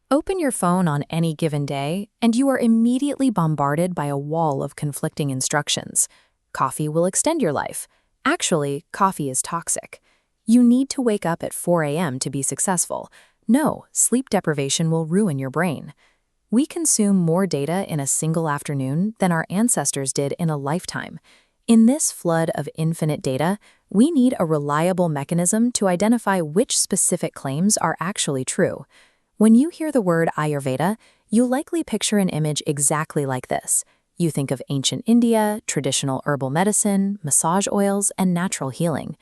Open your phone on any given day, and you are immediately bombarded by a wall of conflicting instructions. Coffee will extend your life. Actually, coffee is toxic. You need to wake up at 4 a.m. to be successful. No, sleep deprivation will ruin your brain. We consume more data in a single afternoon than our ancestors did in a lifetime. In this flood of infinite data, we need a reliable mechanism to identify which specific claims are actually true. When you hear the word Ayurveda, you likely picture an image exactly like this. You think of ancient India, traditional herbal medicine, massage oils, and natural healing.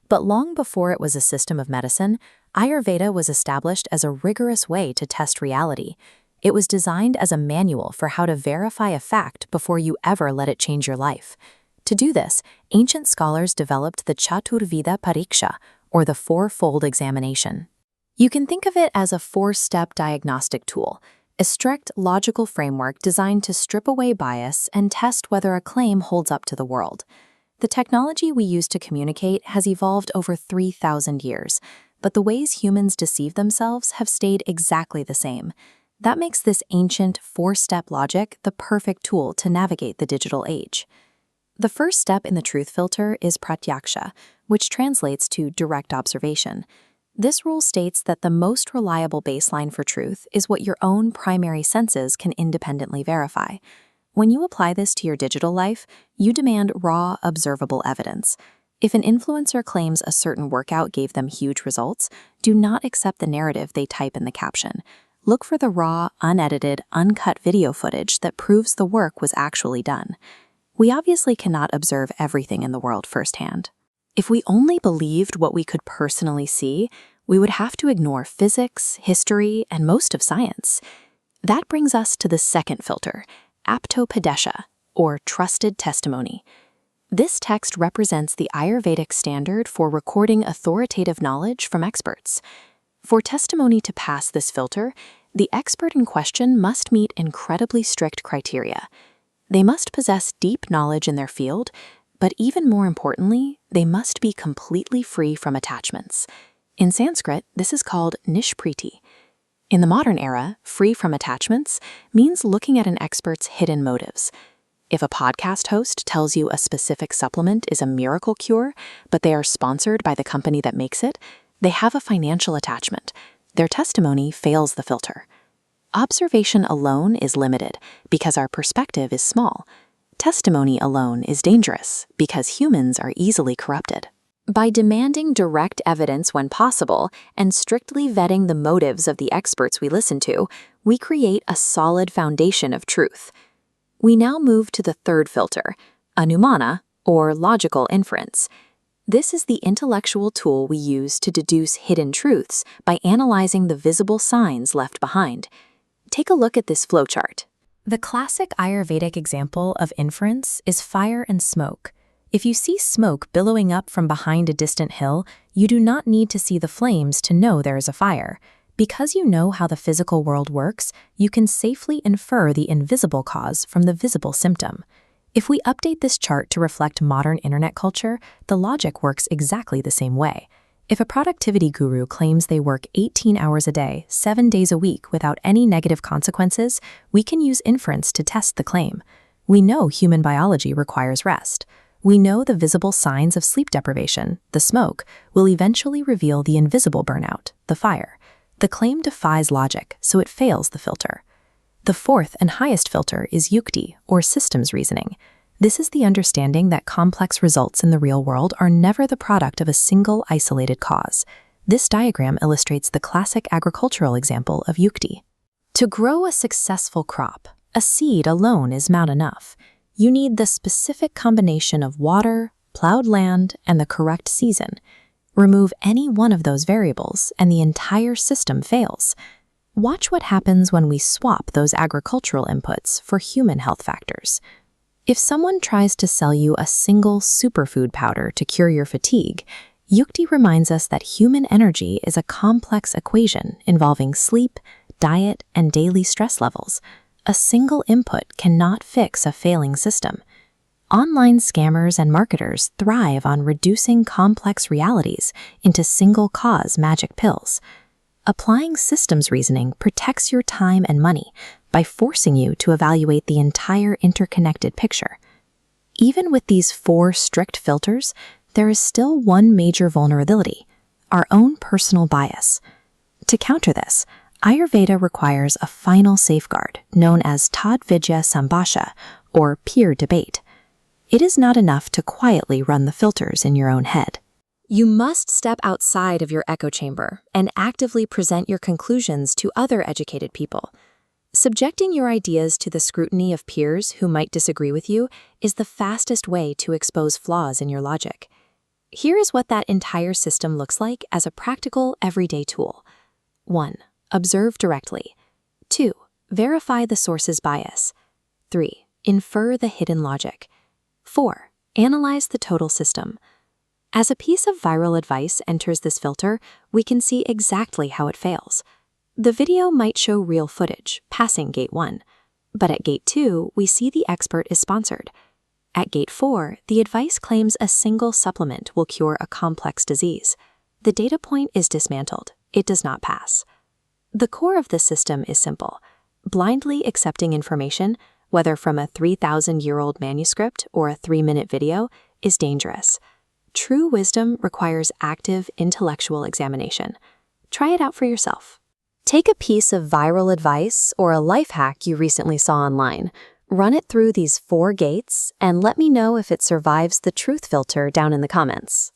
But long before it was a system of medicine, Ayurveda was established as a rigorous way to test reality. It was designed as a manual for how to verify a fact before you ever let it change your life. To do this, ancient scholars developed the Chaturvidha Pariksha, or the fourfold examination. You can think of it as a 4-step diagnostic tool, a strict logical framework designed to strip away bias and test whether a claim holds up to the world. The technology we use to communicate has evolved over 3,000 years, but the ways humans deceive themselves have stayed exactly the same. That makes this ancient 4-step logic the perfect tool to navigate the digital age. The first step in the truth filter is pratyaksha, which translates to direct observation. This rule states that the most reliable baseline for truth is what your own primary senses can independently verify. When you apply this to your digital life, you demand raw, observable evidence. If an influencer claims a certain workout gave them huge results, do not accept the narrative they type in the caption. Look for the raw, unedited, uncut video footage that proves the work was actually done. We obviously cannot observe everything in the world firsthand. If we only believed what we could personally see, we would have to ignore physics, history, and most of science. That brings us to the second filter, aptopadesha, or trusted testimony. This text represents the Ayurvedic standard for recording authoritative knowledge from experts. For testimony to pass this filter, the expert in question must meet incredibly strict criteria. They must possess deep knowledge in their field, but even more importantly, they must be completely free from attachments. In Sanskrit, this is called nishpriti. In the modern era, free from attachments means looking at an expert's hidden motives. If a podcast host tells you a specific supplement is a miracle cure, but they are sponsored by the company that makes it, they have a financial attachment. Their testimony fails the filter. Observation alone is limited because our perspective is small. Testimony alone is dangerous because humans are easily corrupted. By demanding direct evidence when possible and strictly vetting the motives of the experts we listen to, we create a solid foundation of truth. We now move to the third filter, anumana, or logical inference. This is the intellectual tool we use to deduce hidden truths by analyzing the visible signs left behind. Take a look at this flowchart. The classic Ayurvedic example of inference is fire and smoke. If you see smoke billowing up from behind a distant hill, you do not need to see the flames to know there is a fire. Because you know how the physical world works, you can safely infer the invisible cause from the visible symptom. If we update this chart to reflect modern internet culture, the logic works exactly the same way. If a productivity guru claims they work 18 hours a day, 7 days a week without any negative consequences, we can use inference to test the claim. We know human biology requires rest. We know the visible signs of sleep deprivation, the smoke, will eventually reveal the invisible burnout, the fire. The claim defies logic, so it fails the filter. The fourth and highest filter is Yukti, or systems reasoning. This is the understanding that complex results in the real world are never the product of a single isolated cause. This diagram illustrates the classic agricultural example of Yukti. To grow a successful crop, a seed alone is not enough. You need the specific combination of water, plowed land, and the correct season. Remove any one of those variables, and the entire system fails. Watch what happens when we swap those agricultural inputs for human health factors. If someone tries to sell you a single superfood powder to cure your fatigue, Yukti reminds us that human energy is a complex equation involving sleep, diet, and daily stress levels. A single input cannot fix a failing system. Online scammers and marketers thrive on reducing complex realities into single-cause magic pills. Applying systems reasoning protects your time and money by forcing you to evaluate the entire interconnected picture. Even with these 4 strict filters, there is still one major vulnerability: our own personal bias. To counter this, Ayurveda requires a final safeguard known as Tadvidya Sambhasha, or peer debate. It is not enough to quietly run the filters in your own head. You must step outside of your echo chamber and actively present your conclusions to other educated people. Subjecting your ideas to the scrutiny of peers who might disagree with you is the fastest way to expose flaws in your logic. Here is what that entire system looks like as a practical, everyday tool. 1. Observe directly. 2. Verify the source's bias. 3. Infer the hidden logic. 4. Analyze the total system. As a piece of viral advice enters this filter, we can see exactly how it fails. The video might show real footage, passing Gate 1. But at Gate 2, we see the expert is sponsored. At Gate 4, the advice claims a single supplement will cure a complex disease. The data point is dismantled. It does not pass. The core of this system is simple. Blindly accepting information, whether from a 3,000-year-old manuscript or a 3-minute video, is dangerous. True wisdom requires active intellectual examination. Try it out for yourself. Take a piece of viral advice or a life hack you recently saw online. Run it through these 4 gates and let me know if it survives the truth filter down in the comments.